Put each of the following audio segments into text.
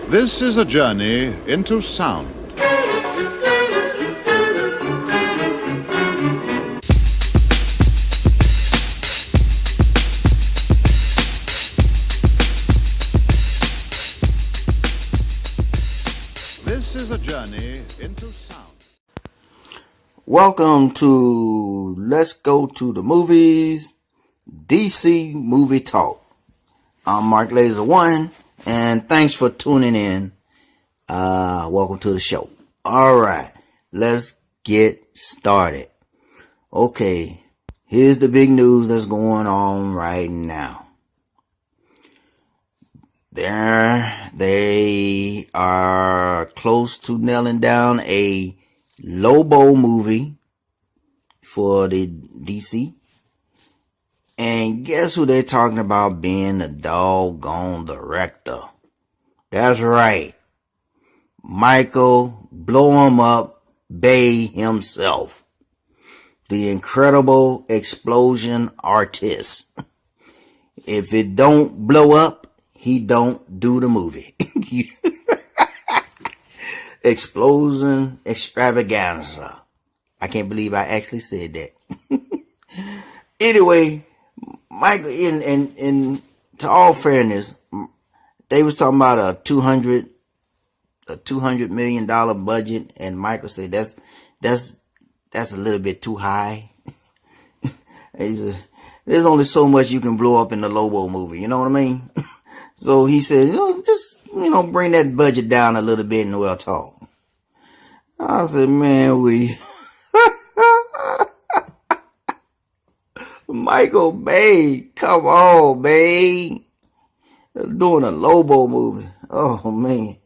This is a journey into sound. This is a journey into sound. Welcome to Let's Go to the Movies, DC Movie Talk. I'm Mark Laser One, and thanks for tuning in. Welcome to the show. Alright, let's get started. Okay, here's the big news that's going on right now. They are close to nailing down a Lobo movie for the DC. And guess who they're talking about being the doggone director? That's right. Michael Blow 'em Up Bay himself. The incredible explosion artist. If it don't blow up, he don't do the movie. Explosion extravaganza. I can't believe I actually said that. Anyway, Michael, in to all fairness, they was talking about a $200 million budget, and Michael said that's a little bit too high. He said, there's only so much you can blow up in the Lobo movie, you know what I mean? So he said, just bring that budget down a little bit and we'll talk. I said, man, Michael Bay, come on, Bay. Doing a Lobo movie. Oh man.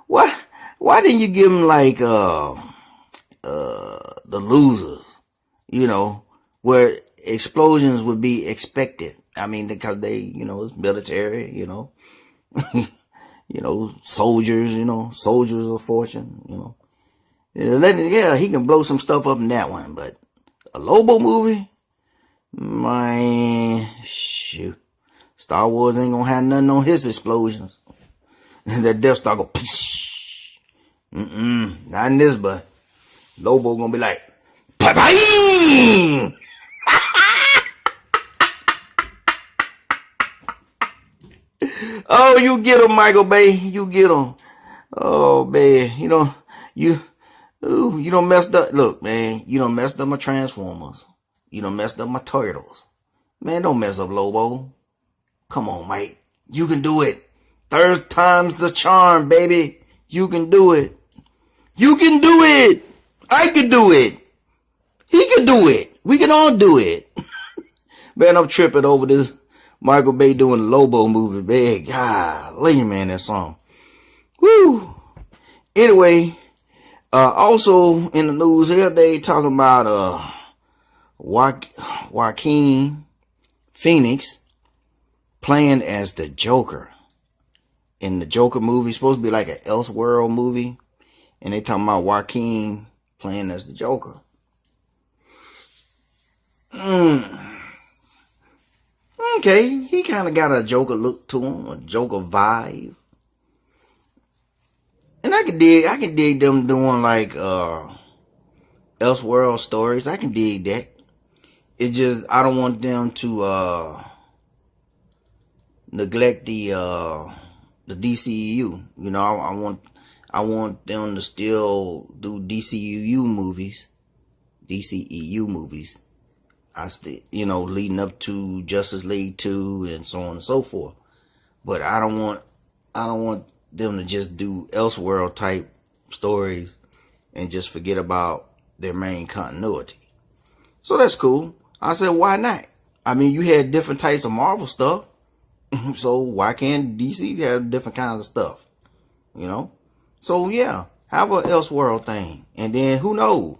Why didn't you give him like the Losers? Where explosions would be expected. I mean, because they, it's military, soldiers, soldiers of fortune, Yeah, he can blow some stuff up in that one, but a Lobo movie? Man, shoot. Star Wars ain't gonna have nothing on his explosions. That Death Star go, psh. Not in this, but Lobo gonna be like, pa-bang! Oh, you get him, Michael Bay. You get him. Oh, man. You done messed up. Look, man, you done messed up my Transformers. You done messed up my Turtles. Man, don't mess up Lobo. Come on, Mike. You can do it. Third time's the charm, baby. You can do it. You can do it. I can do it. He can do it. We can all do it. Man, I'm tripping over this Michael Bay doing the Lobo movie, man. Golly, man, that song. Woo. Anyway, also in the news here, they talking about Joaquin Phoenix playing as the Joker. In the Joker movie, it's supposed to be like an Elseworld movie, and they talking about Joaquin playing as the Joker. Okay, he kind of got a Joker look to him, a Joker vibe. And I can dig them doing like Elseworld stories. I can dig that. It just, I don't want them to neglect the DCEU. I want them to still do DCEU movies. I still, leading up to Justice League 2 and so on and so forth. But I don't want them to just do Elseworld type stories and just forget about their main continuity. So that's cool. I said, why not? I mean, you had different types of Marvel stuff. So why can't DC have different kinds of stuff? So yeah, have a Elseworld thing. And then who knows?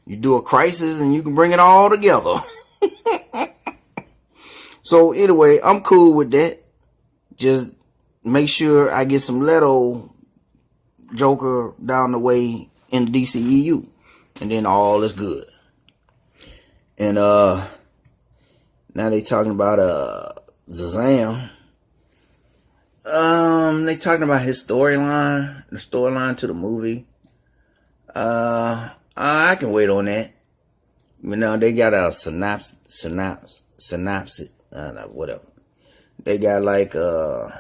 You do a Crisis and you can bring it all together. So anyway, I'm cool with that. Just make sure I get some Leto Joker down the way in the DCEU. And then all is good. And now they talking about Shazam. They talking about his storyline, the storyline to the movie. I can wait on that. You know, they got a synopsis, whatever. They got like an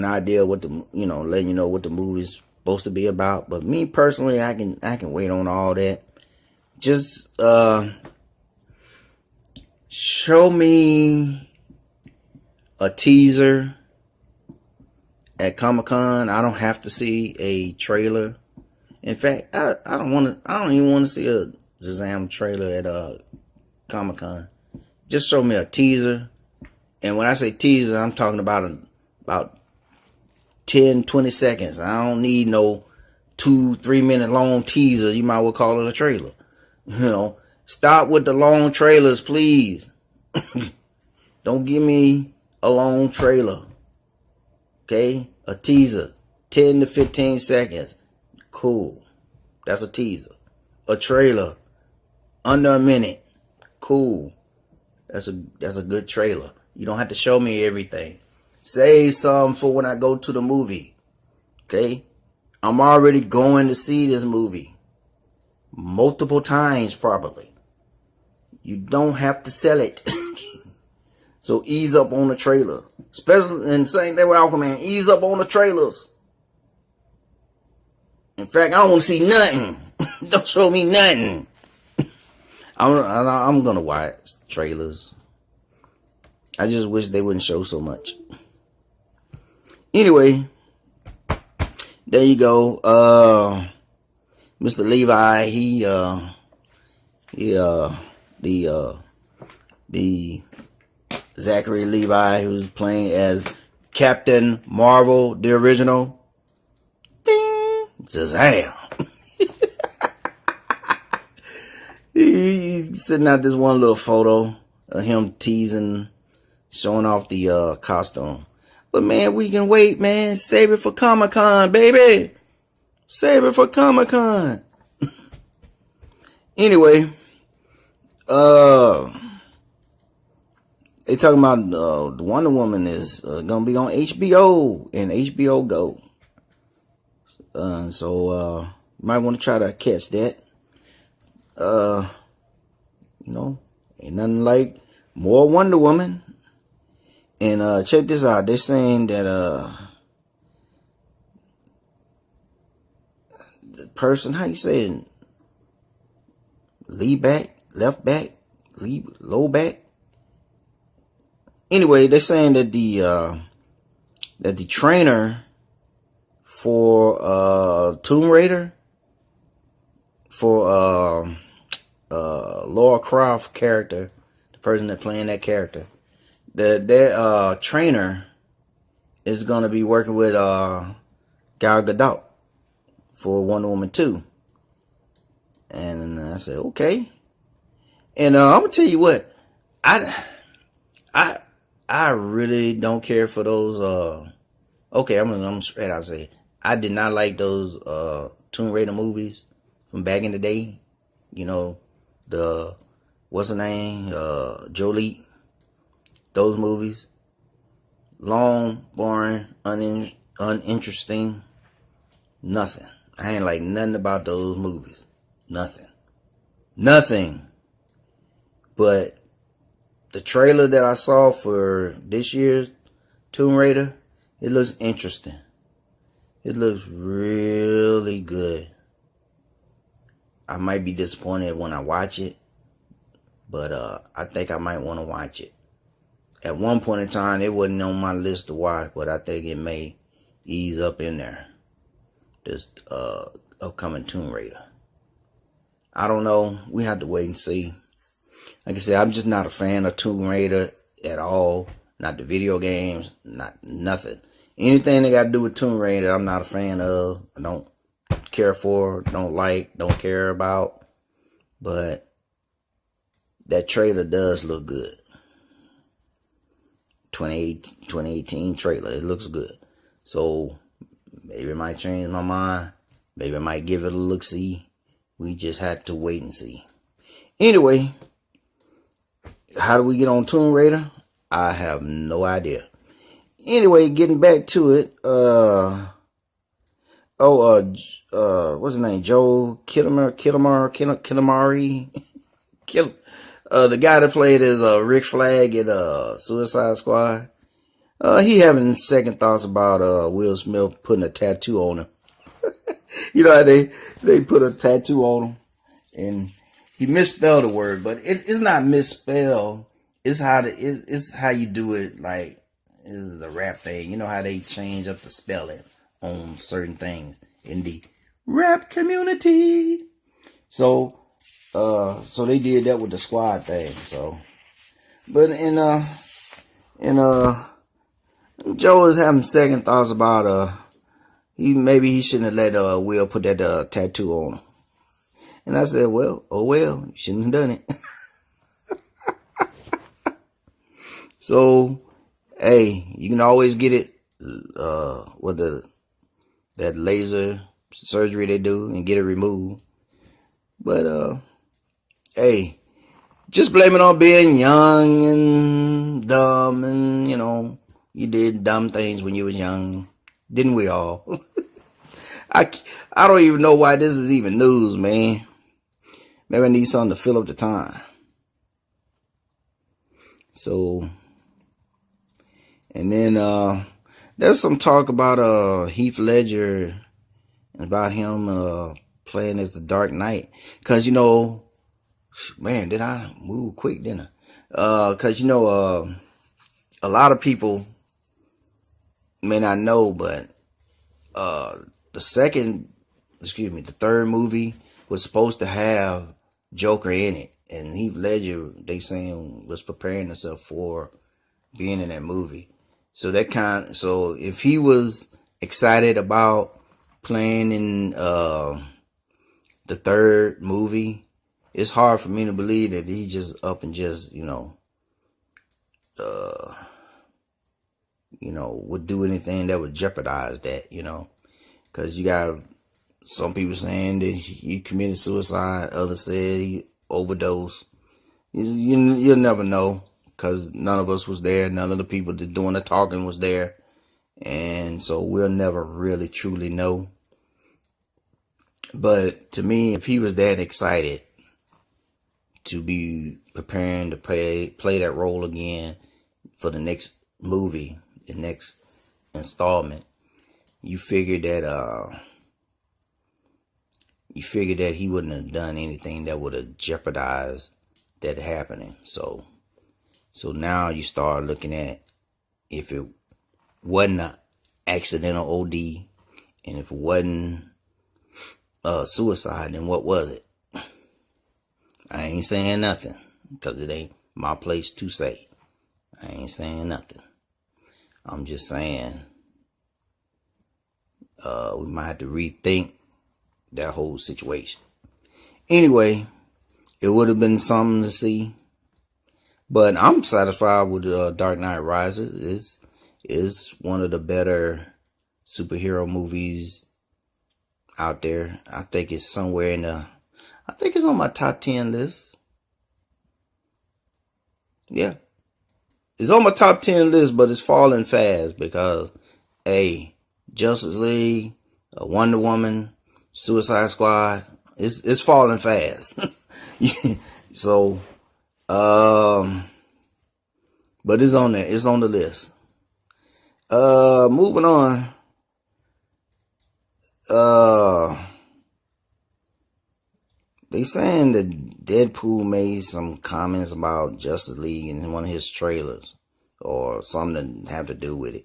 idea what the, letting you know what the movie's supposed to be about. But me personally, I can wait on all that. Just show me a teaser at Comic-Con. I don't have to see a trailer. In fact, I don't even want to see a Shazam trailer at Comic-Con. Just show me a teaser. And when I say teaser, I'm talking about 10, 20 seconds. I don't need no 2-3 minute long teaser. You might well call it a trailer. Stop with the long trailers, please. Don't give me a long trailer. Okay? A teaser. 10 to 15 seconds. Cool. That's a teaser. A trailer. Under a minute. Cool. That's a good trailer. You don't have to show me everything. Save some for when I go to the movie. Okay? I'm already going to see this movie. Multiple times probably. You don't have to sell it. So ease up on the trailer. Especially, and same thing with Aquaman. Ease up on the trailers. In fact, I don't want to see nothing. Don't show me nothing. I'm going to watch trailers. I just wish they wouldn't show so much. Anyway, there you go. Mr. Levi, the Zachary Levi, who's playing as Captain Marvel, the original. Ding! Shazam! He's sitting out this one little photo of him teasing, showing off the costume. But man, we can wait, man. Save it for Comic-Con, baby. Save it for Comic-Con. Anyway, they talking about the Wonder Woman is gonna be on HBO and HBO Go. So you might want to try to catch that. Ain't nothing like more Wonder Woman. And check this out. They're saying that the person, how you say it? Lead back, left back, low back. Anyway, they're saying that the trainer for Tomb Raider, for Laura Croft character, the person that playing that character, their trainer is gonna be working with Gal Gadot for Wonder Woman 2. And I said, okay. And I'm gonna tell you what, I really don't care for those. Okay, I'm straight out say I did not like those Tomb Raider movies from back in the day. The what's her name, Jolie. Those movies, long, boring, uninteresting, nothing. I ain't like nothing about those movies. Nothing. But the trailer that I saw for this year's Tomb Raider, it looks interesting. It looks really good. I might be disappointed when I watch it, but I think I might want to watch it. At one point in time, it wasn't on my list to watch, but I think it may ease up in there. This upcoming Tomb Raider. I don't know. We have to wait and see. Like I said, I'm just not a fan of Tomb Raider at all. Not the video games, not nothing. Anything that got to do with Tomb Raider, I'm not a fan of. I don't care for, don't like, don't care about. But that trailer does look good. 2018 trailer. It looks good. So maybe it might change my mind. Maybe I might give it a look-see. We just have to wait and see. Anyway, how do we get on Tomb Raider? I have no idea. Anyway, getting back to it. What's his name? Joe Killamari. The guy that played as Rick Flag in Suicide Squad. He having second thoughts about Will Smith putting a tattoo on him. You know how they put a tattoo on him, and he misspelled the word, but it's not misspelled. It's how you do it. Like, is the rap thing. You know how they change up the spelling on certain things in the rap community. So they did that with the squad thing. So, but Joe is having second thoughts about maybe he shouldn't have let Will put that tattoo on him. And I said, well, you shouldn't have done it. So, hey, you can always get it with that laser surgery they do and get it removed. But hey, just blame it on being young and dumb, and you did dumb things when you were young. Didn't we all? I don't even know why this is even news, man. Maybe I need something to fill up the time. So, and then there's some talk about Heath Ledger and about him playing as the Dark Knight. Cause man, did I move quick, didn't I? Cause a lot of people may not know, but the third movie was supposed to have Joker in it, and Heath Ledger, they saying, was preparing himself for being in that movie. So if he was excited about playing in the third movie, it's hard for me to believe that he just up and just would do anything that would jeopardize that, because you got some people saying that he committed suicide, others said he overdosed. You'll never know, because none of us was there, none of the people that doing the talking was there, and so we'll never really truly know. But to me, if he was that excited to be preparing to play that role again for the next movie, the next installment, you figured that he wouldn't have done anything that would have jeopardized that happening. So now you start looking at, if it wasn't an accidental OD, and if it wasn't suicide, then what was it? I ain't saying nothing, because it ain't my place to say. I ain't saying nothing. I'm just saying we might have to rethink that whole situation. Anyway, it would have been something to see, but I'm satisfied with Dark Knight Rises. It's one of the better superhero movies out there. I think it's somewhere I think it's on my top 10 list. Yeah. It's on my top 10 list, but it's falling fast because, Justice League, Wonder Woman, Suicide Squad, it's falling fast. So, but it's on there. It's on the list. Moving on. They saying that Deadpool made some comments about Justice League in one of his trailers, or something to have to do with it.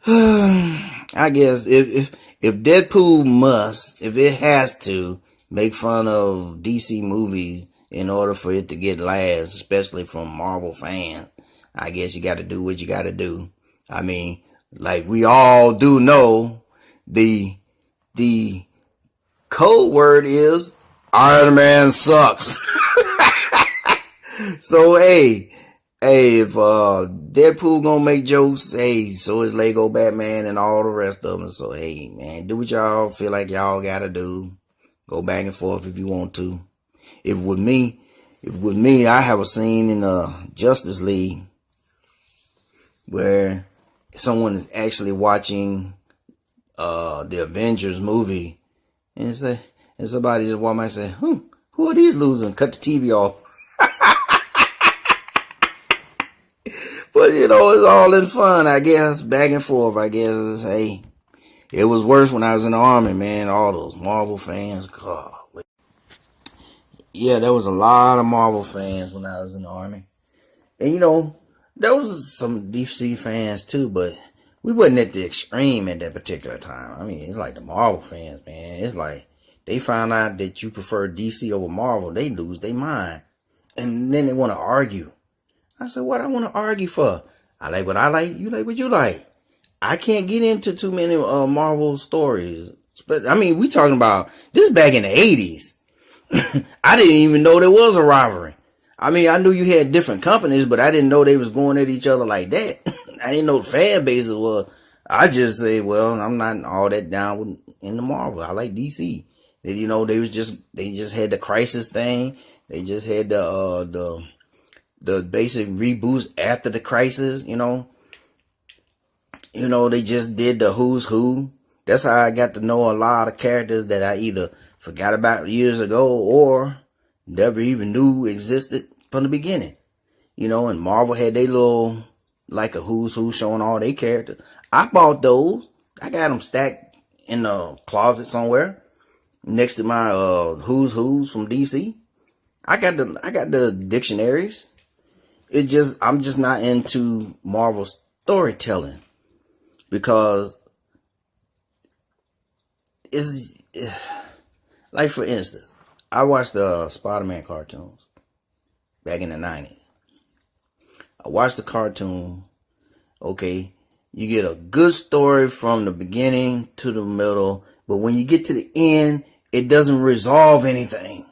I guess if Deadpool if it has to make fun of DC movies in order for it to get laughs, especially from Marvel fans, I guess you got to do what you got to do. I mean, like we all do know, the code word is Iron Man sucks. So if Deadpool gonna make jokes, so is Lego Batman and all the rest of them. So man, do what y'all feel like y'all gotta do. Go back and forth if you want to. If with me, I have a scene in Justice League where someone is actually watching the Avengers movie, and say, and somebody just walk by and say, who are these losers? Cut the TV off. But it's all in fun, I guess. Back and forth, I guess. Hey, it was worse when I was in the Army, man. All those Marvel fans. God. Yeah, there was a lot of Marvel fans when I was in the Army. And there was some DC fans too, but we wasn't at the extreme at that particular time. I mean, it's like the Marvel fans, man. It's like they found out that you prefer DC over Marvel, they lose their mind. And then they want to argue. I said, what I want to argue for? I like what I like, you like what you like. I can't get into too many Marvel stories. But I mean, we talking about this back in the 80s. I didn't even know there was a rivalry. I mean, I knew you had different companies, but I didn't know they was going at each other like that. I didn't know the fan bases were. I just say, well, I'm not all that down with in the Marvel. I like DC. They just had the Crisis thing. They just had the basic reboots after the Crisis. They just did the Who's Who. That's how I got to know a lot of characters that I either forgot about years ago or never even knew existed from the beginning. And Marvel had their little, like a Who's Who showing all their characters. I bought those. I got them stacked in the closet somewhere next to my Who's Who's from DC. I got the dictionaries. I'm just not into Marvel storytelling because it's like, for instance, I watched the Spider-Man cartoons back in the 90s. I watched the cartoon. Okay, you get a good story from the beginning to the middle, but when you get to the end, it doesn't resolve anything.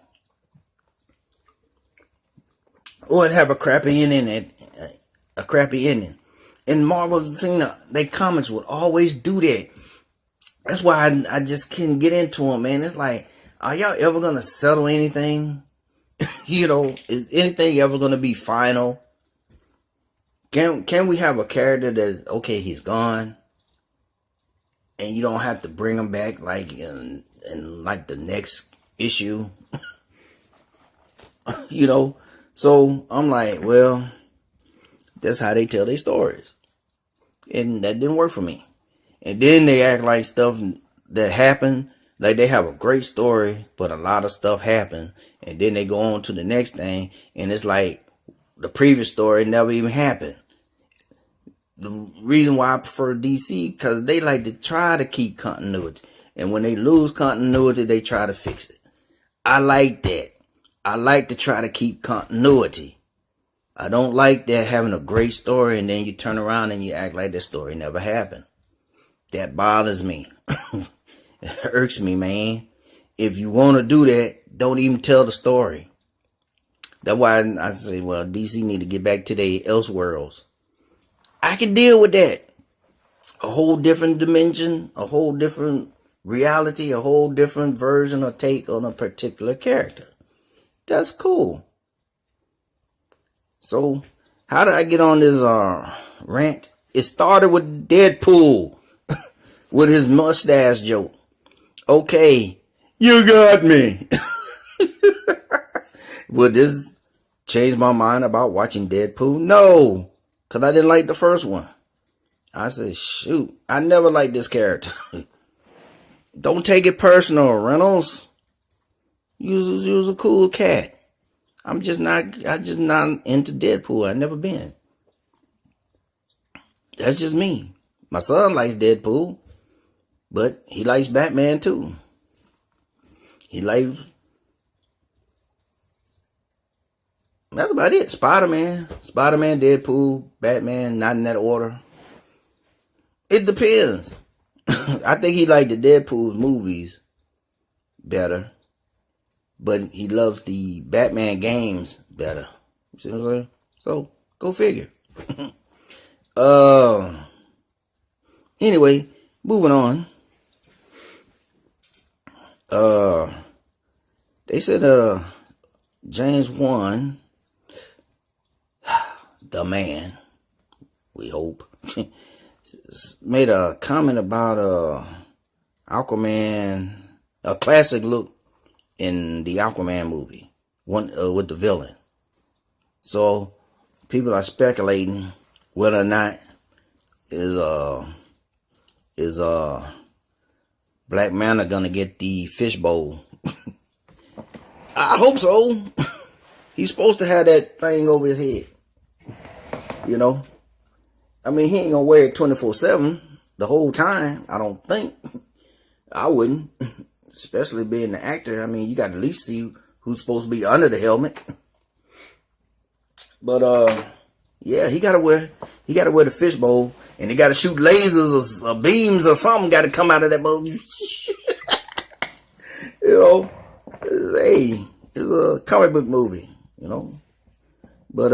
Or it have a crappy ending. And Marvel's they comics would always do that. That's why I just can't get into them, man. It's like, are y'all ever gonna settle anything? Is anything ever gonna be final? Can we have a character that's okay, he's gone, and you don't have to bring him back like in like the next issue? So I'm like, well, that's how they tell their stories, and that didn't work for me. And then they act like stuff that happened, like they have a great story, but a lot of stuff happened, and then they go on to the next thing, and it's like the previous story never even happened. The reason why I prefer DC, because they like to try to keep continuity, and when they lose continuity, they try to fix it. I like that. I like to try to keep continuity. I don't like that having a great story and then you turn around and you act like that story never happened. That bothers me. It hurts me, man. If you want to do that, don't even tell the story. That's why I say, well, DC need to get back to their Elseworlds. I can deal with that. A whole different dimension, a whole different reality, a whole different version or take on a particular character. That's cool. So, how did I get on this rant? It started with Deadpool with his mustache joke. Okay, you got me. Would this change my mind about watching Deadpool? No, because I didn't like the first one. I said, shoot, I never liked this character. Don't take it personal, Reynolds. You was a cool cat. I just not into Deadpool. I never been. That's just me. My son likes Deadpool, but he likes Batman too. That's about it. Spider-Man, Deadpool, Batman, not in that order. It depends. I think he liked the Deadpool movies better, but he loves the Batman games better. You see what I'm saying? So, go figure. Anyway, moving on. They said James 1, the man, We hope. Made a comment about Aquaman, a classic look in the Aquaman movie, one with the villain. So people are speculating whether or not is Black Manta gonna get the fishbowl. I hope so. He's supposed to have that thing over his head. You know? I mean, he ain't gonna wear it 24/7 the whole time, I don't think. I wouldn't. Especially being the actor. I mean, you got to at least see who's supposed to be under the helmet. But yeah, he gotta wear the fishbowl, and he gotta shoot lasers or beams or something gotta come out of that bowl. You know, it's a comic book movie, you know. But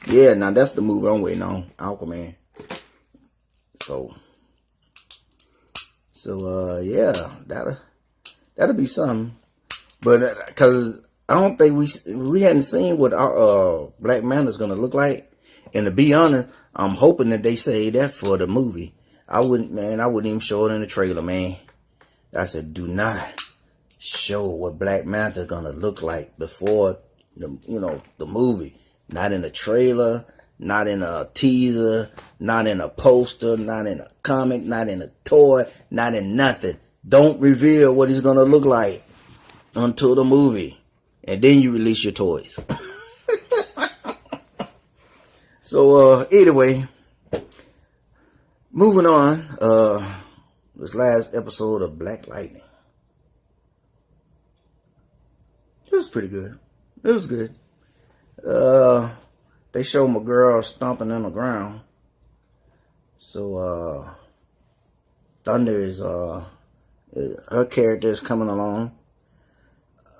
yeah, now that's the movie I'm waiting on, Aquaman. So yeah, that'll be something. But because I don't think we hadn't seen what our Black Manta's gonna look like, and to be honest, I'm hoping that they say that for the movie. I wouldn't even show it in the trailer, man. I said, do not show what Black Manta gonna look like before the movie. Not in a trailer, not in a teaser, not in a poster, not in a comic, not in a toy, not in nothing. Don't reveal what he's gonna look like until the movie. And then you release your toys. So anyway, moving on. This last episode of Black Lightning. It was pretty good. It was good. They showed my girl stomping on the ground. So Thunder is her character is coming along.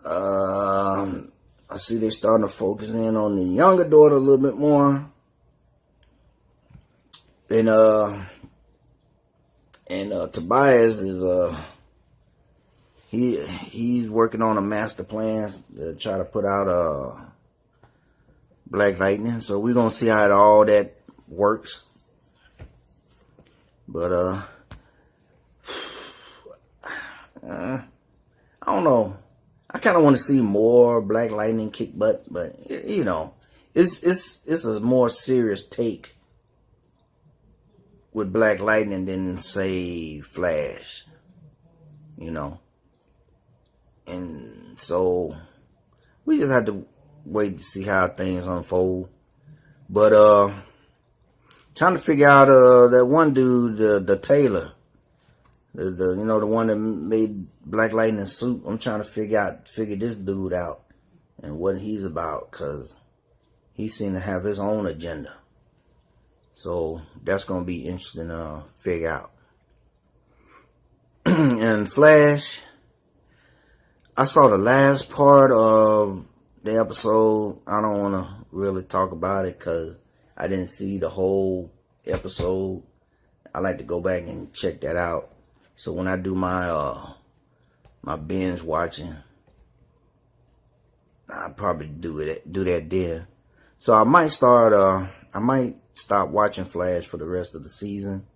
I see they starting to focus in on the younger daughter a little bit more. And Tobias is he's working on a master plan to try to put out Black Lightning. So we're gonna see how all that works. But I don't know. I kind of want to see more Black Lightning kick butt, but you know, it's a more serious take with Black Lightning than say Flash, you know. And so we just have to wait to see how things unfold. But trying to figure out that one dude, the tailor, the one that made Black Lightning suit. I'm trying to figure this dude out and what he's about, cause he seemed to have his own agenda. So that's gonna be interesting to figure out. And Flash, I saw the last part of the episode. I don't want to really talk about it because I didn't see the whole episode. I like to go back and check that out. So when I do my my binge watching, I'll probably do that then. So I might stop watching Flash for the rest of the season,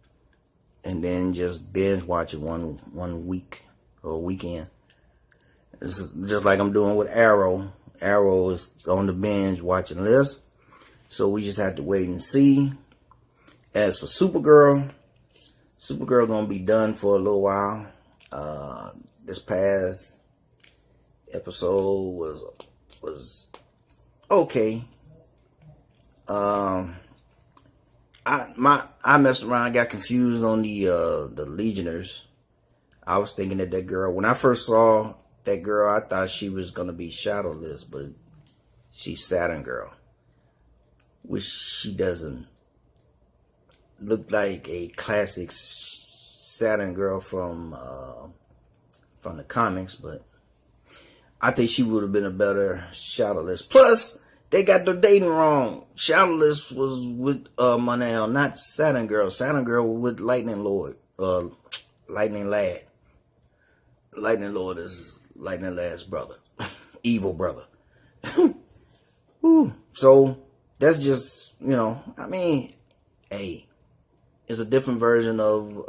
and then just binge watch it one week or weekend. It's just like I'm doing with Arrow. Arrow is on the binge watching list, so we just have to wait and see. As for Supergirl gonna be done for a little while. This past episode was okay. I messed around, got confused on the Legionnaires. I was thinking that girl, when I first saw that girl, I thought she was gonna be Shadowless, but she's Saturn Girl, which she doesn't look like a classic Saturn Girl from the comics, but I think she would have been a better Shadowless. Plus, they got their dating wrong. Shadowless was with Mon-El, not Saturn Girl. Saturn Girl was with Lightning Lord, Lightning Lad. Lightning Lord is Lightning Lad's brother, evil brother. Ooh. So that's just, I mean, hey, it's a different version of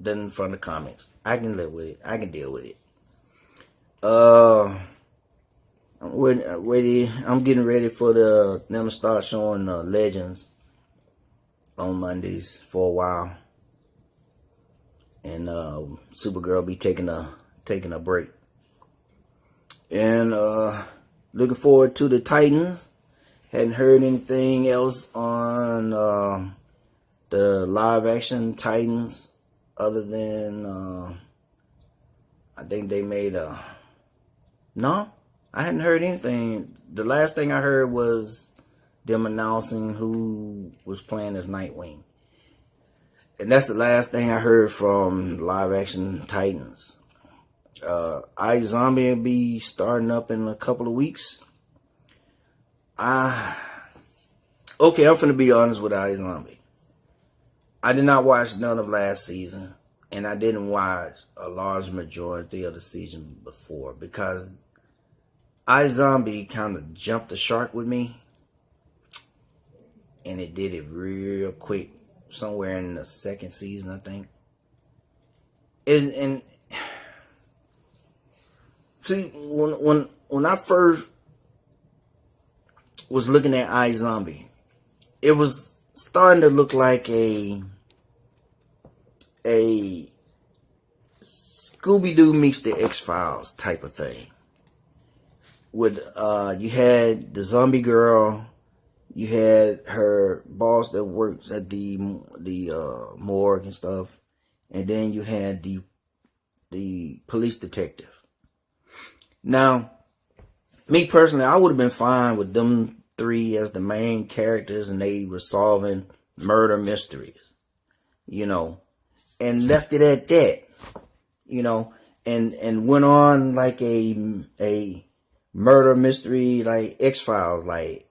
than from the comics. I can live with it. I can deal with it. I'm getting ready for them to start showing Legends on Mondays for a while, and Supergirl be taking a break, and looking forward to the Titans. Hadn't heard anything else on the live action Titans other than I think they made no, I hadn't heard anything. The last thing I heard was them announcing who was playing as Nightwing. And that's the last thing I heard from live action Titans. iZombie will be starting up in a couple of weeks. Okay, I'm finna be honest with iZombie. I did not watch none of last season, and I didn't watch a large majority of the season before because iZombie kind of jumped the shark with me, and it did it real quick, somewhere in the second season, I think. And see, when I first was looking at iZombie, it was starting to look like a Scooby-Doo meets the X-Files type of thing. With you had the zombie girl, you had her boss that works at the morgue and stuff, and then you had the police detective. Now, me personally, I would have been fine with them three as the main characters, and they were solving murder mysteries, and left it at that, and went on like a murder mystery like X-Files, like,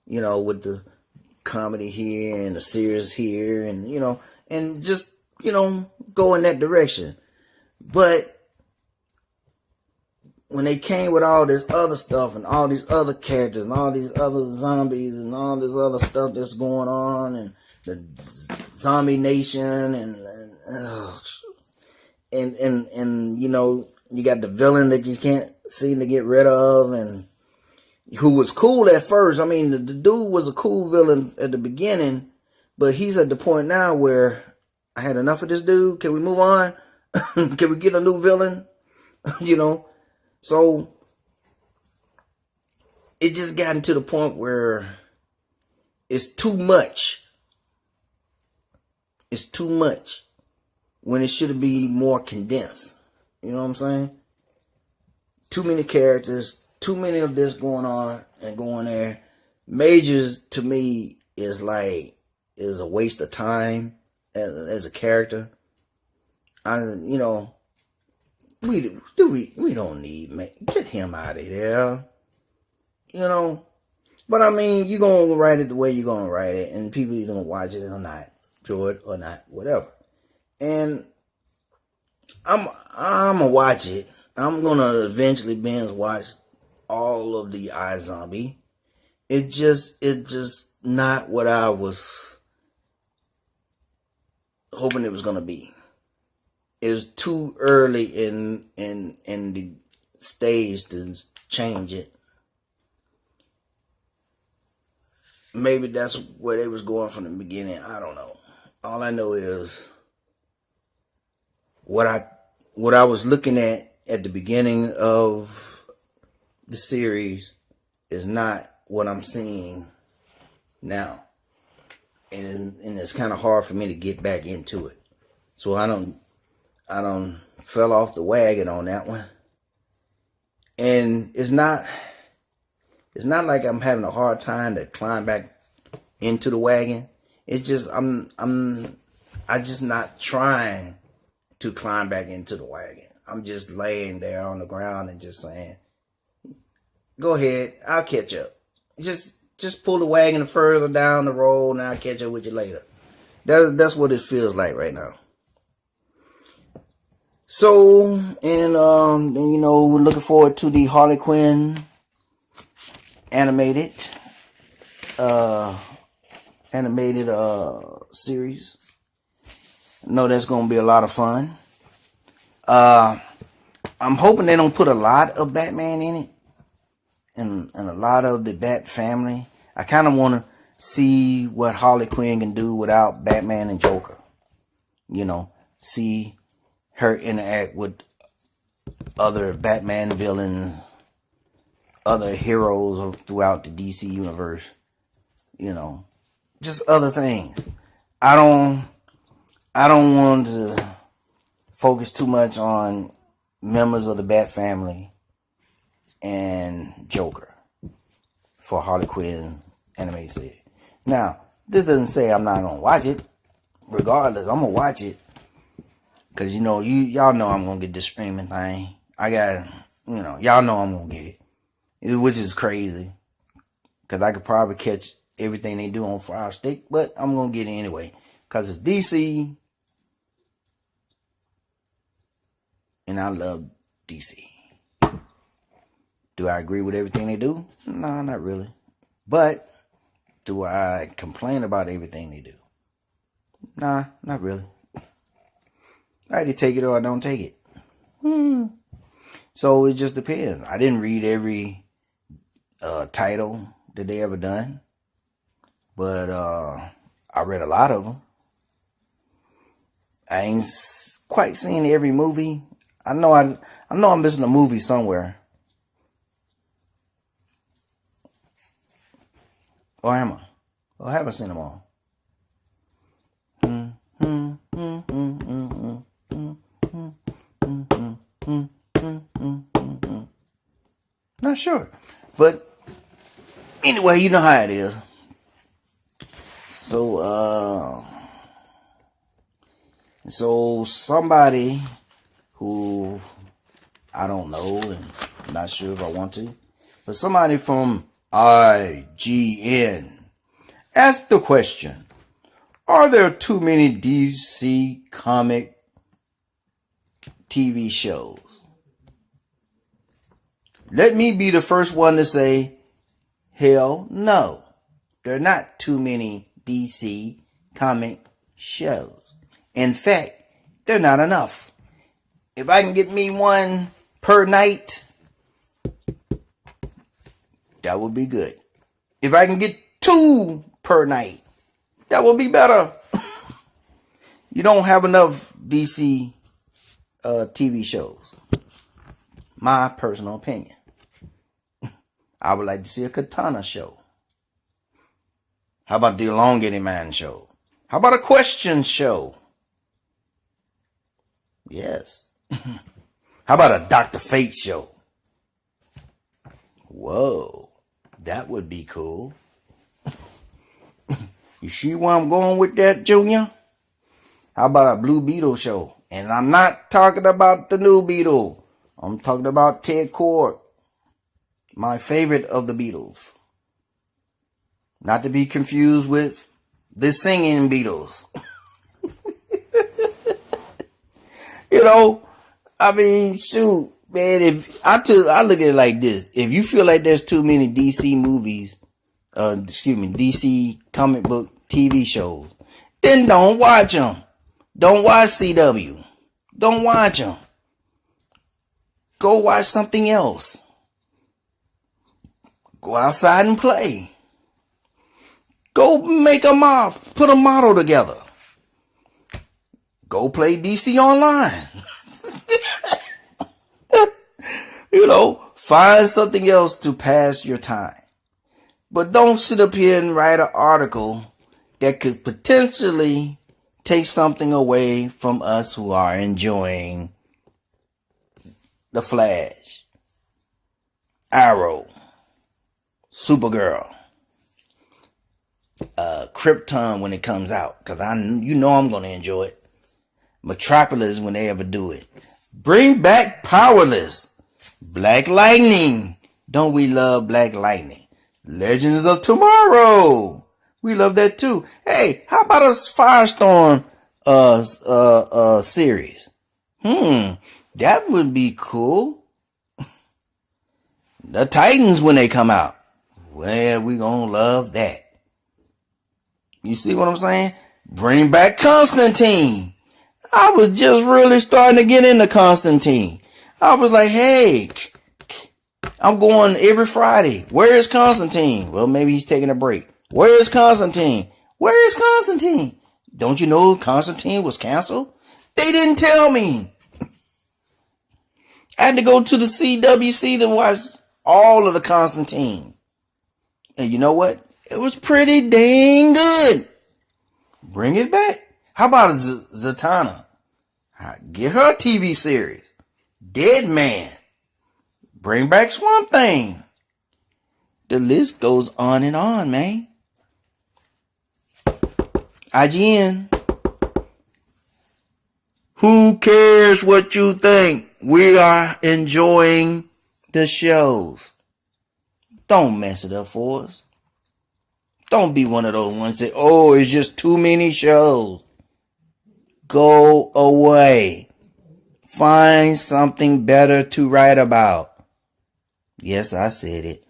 with the comedy here and the serious here, and and just go in that direction. But when they came with all this other stuff and all these other characters and all these other zombies and all this other stuff that's going on, and the zombie nation, and you got the villain that you can't seem to get rid of, and who was cool at first. I mean, the dude was a cool villain at the beginning, but he's at the point now where I had enough of this dude. Can we move on? Can we get a new villain? So it just gotten to the point where it's too much. It's too much when it should be more condensed. You know what I'm saying? Too many characters, too many of this going on and going there. Majors to me is a waste of time as a character. We don't need, man. Get him out of there. But I mean, you're gonna write it the way you're gonna write it, and people are gonna watch it or not, enjoy it or not, whatever. And I'm gonna watch it. I'm gonna eventually binge watch all of the iZombie. It just not what I was hoping it was gonna be. It was too early in the stage to change it. Maybe that's where they was going from the beginning. I don't know. All I know is what I was looking at the beginning of the series is not what I'm seeing now, and it's kind of hard for me to get back into it. So I don't fell off the wagon on that one, and it's not like I'm having a hard time to climb back into the wagon. It's just I just not trying to climb back into the wagon. I'm just laying there on the ground and just saying, go ahead, I'll catch up. Just pull the wagon further down the road and I'll catch up with you later. That's what it feels like right now. So, and we're looking forward to the Harley Quinn animated. animated series. I know that's gonna be a lot of fun. I'm hoping they don't put a lot of Batman in it, and a lot of the Bat family. I kind of want to see what Harley Quinn can do without Batman and Joker. See her interact with other Batman villains, other heroes throughout the DC universe. Just other things. I don't want to focus too much on members of the Bat family and Joker for Harley Quinn animated series. Now, this doesn't say I'm not gonna watch it. Regardless, I'm gonna watch it. Cause y'all know I'm gonna get this streaming thing. Y'all know I'm gonna get it. Which is crazy. Cause I could probably catch everything they do on Fire Stick, but I'm gonna get it anyway. Cause it's DC. And I love DC. Do I agree with everything they do? No, not really. But do I complain about everything they do? Nah, not really. I either take it or I don't take it. So it just depends. I didn't read every title that they ever done. But I read a lot of them. I ain't quite seen every movie. I know I'm missing a movie somewhere. Or am I? Or haven't seen them all. Not sure. But anyway, you know how it is. So somebody who I don't know and I'm not sure if I want to, but somebody from IGN asked the question, are there too many DC comic TV shows? Let me be the first one to say, hell no. There are not too many DC comic shows. In fact, they're not enough. If I can get me one per night, that would be good. If I can get 2 per night, that would be better. You don't have enough DC TV shows. My personal opinion. I would like to see a Katana show. How about the Elongated Man show? How about a question show? Yes. How about a Dr. Fate show? Whoa, that would be cool. You see where I'm going with that, Junior? How about a Blue Beetle show? And I'm not talking about the new Beetle. I'm talking about Ted Kord, my favorite of the Beatles. Not to be confused with the singing Beatles. I mean, shoot, man, if I look at it like this. If you feel like there's too many DC movies, DC comic book TV shows, then don't watch them. Don't watch CW. Don't watch them. Go watch something else. Go outside and play. Go make put a model together. Go play DC Online. Find something else to pass your time. But don't sit up here and write an article that could potentially take something away from us who are enjoying The Flash, Arrow, Supergirl, Krypton when it comes out, because I'm going to enjoy it. Metropolis when they ever do it. Bring back Powerless. Black Lightning. Don't we love Black Lightning? Legends of Tomorrow. We love that too. Hey, how about a Firestorm series? That would be cool. The Titans when they come out. Well, we gonna love that. You see what I'm saying? Bring back Constantine. I was just really starting to get into Constantine. I was like, hey, I'm going every Friday. Where is Constantine? Well, maybe he's taking a break. Where is Constantine? Where is Constantine? Don't you know Constantine was canceled? They didn't tell me. I had to go to the CWC to watch all of the Constantine. And you know what? It was pretty dang good. Bring it back. How about Zatanna? Get her a TV series. Dead Man. Bring back Swamp Thing. The list goes on and on, man. IGN. Who cares what you think? We are enjoying the shows. Don't mess it up for us. Don't be one of those ones that say, oh, it's just too many shows. Go away. Find something better to write about. Yes, I said it.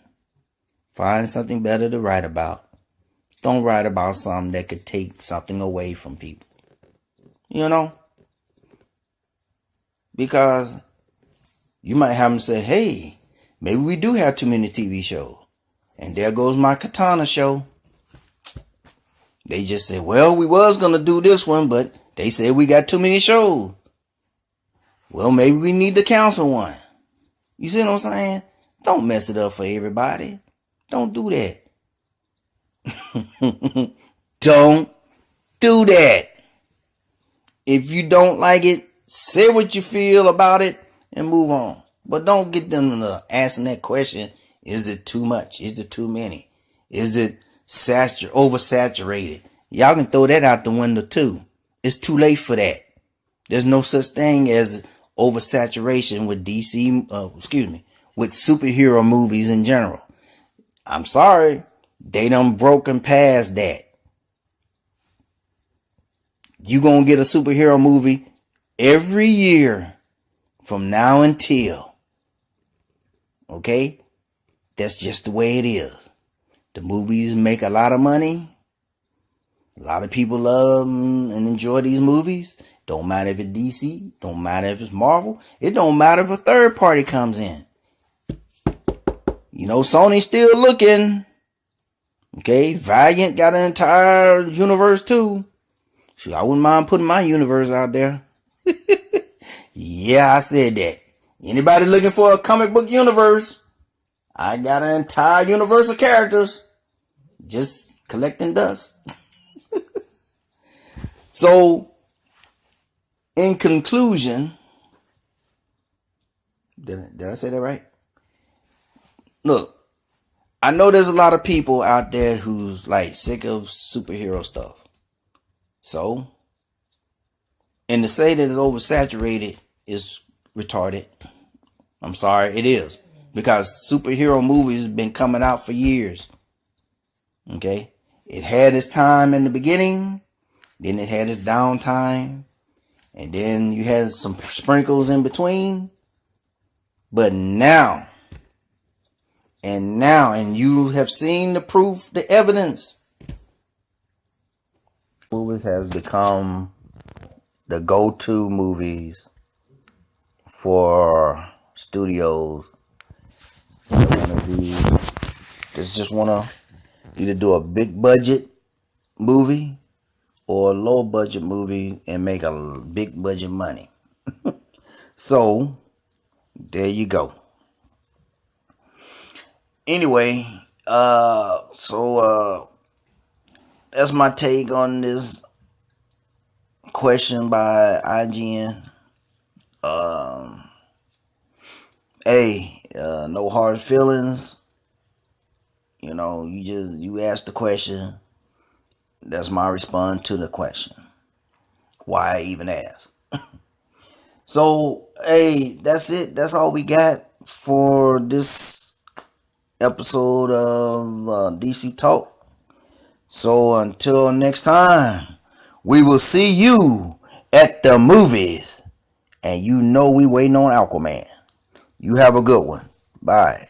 Find something better to write about. Don't write about something that could take something away from people. You know? Because you might have them say, hey, maybe we do have too many TV shows. And there goes my Katana show. They just said, well, we was going to do this one, but they said we got too many shows. Well, maybe we need to cancel one. You see what I'm saying? Don't mess it up for everybody. Don't do that. Don't do that. If you don't like it, say what you feel about it and move on. But don't get them asking that question, is it too much? Is it too many? Is it oversaturated? Y'all can throw that out the window too. It's too late for that. There's no such thing as oversaturation with with superhero movies in general. I'm sorry. They done broken past that. You gonna get a superhero movie every year from now until. Okay? That's just the way it is. The movies make a lot of money. A lot of people love and enjoy these movies. Don't matter if it's DC. Don't matter if it's Marvel. It don't matter if a third party comes in. You know, Sony's still looking. Okay? Valiant got an entire universe too. So I wouldn't mind putting my universe out there. Yeah, I said that. Anybody looking for a comic book universe? I got an entire universe of characters. Just collecting dust. So, in conclusion, did I say that right? Look, I know there's a lot of people out there who's like sick of superhero stuff. So, and to say that it's oversaturated is retarded. I'm sorry, it is. Because superhero movies have been coming out for years. Okay? It had its time in the beginning. Then it had its downtime. And then you had some sprinkles in between. But now, and you have seen the proof, the evidence. Movies have become the go-to movies for studios that just want to either do a big budget movie or a low budget movie and make a big budget money. So there you go. Anyway, that's my take on this question by IGN. No hard feelings. You know, you ask the question. That's my response to the question. Why I even ask? So, that's it. That's all we got for this episode of DC Talk. So until next time, we will see you at the movies. And you know we waiting on Aquaman. You have a good one. Bye.